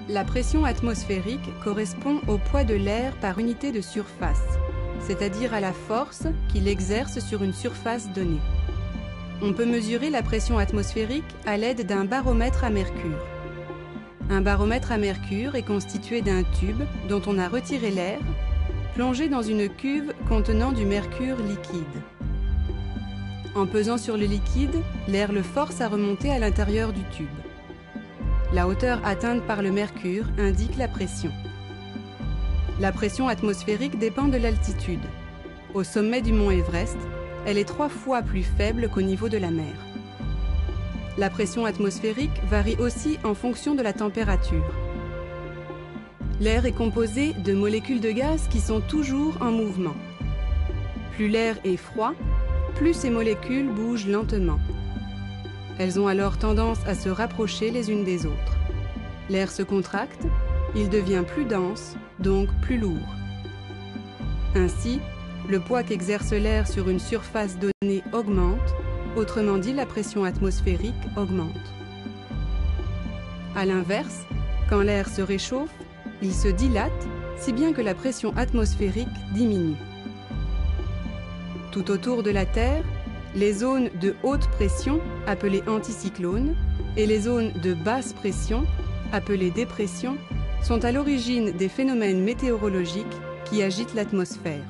La pression atmosphérique correspond au poids de l'air par unité de surface, c'est-à-dire à la force qu'il exerce sur une surface donnée. On peut mesurer la pression atmosphérique à l'aide d'un baromètre à mercure. Un baromètre à mercure est constitué d'un tube dont on a retiré l'air, plongé dans une cuve contenant du mercure liquide. En pesant sur le liquide, l'air le force à remonter à l'intérieur du tube. La hauteur atteinte par le mercure indique la pression. La pression atmosphérique dépend de l'altitude. Au sommet du mont Everest, elle est 3 fois plus faible qu'au niveau de la mer. La pression atmosphérique varie aussi en fonction de la température. L'air est composé de molécules de gaz qui sont toujours en mouvement. Plus l'air est froid, plus ces molécules bougent lentement. Elles ont alors tendance à se rapprocher les unes des autres. L'air se contracte, il devient plus dense, donc plus lourd. Ainsi, le poids qu'exerce l'air sur une surface donnée augmente, autrement dit la pression atmosphérique augmente. À l'inverse, quand l'air se réchauffe, il se dilate, si bien que la pression atmosphérique diminue. Tout autour de la Terre, les zones de haute pression, appelées anticyclones, et les zones de basse pression, appelées dépressions, sont à l'origine des phénomènes météorologiques qui agitent l'atmosphère.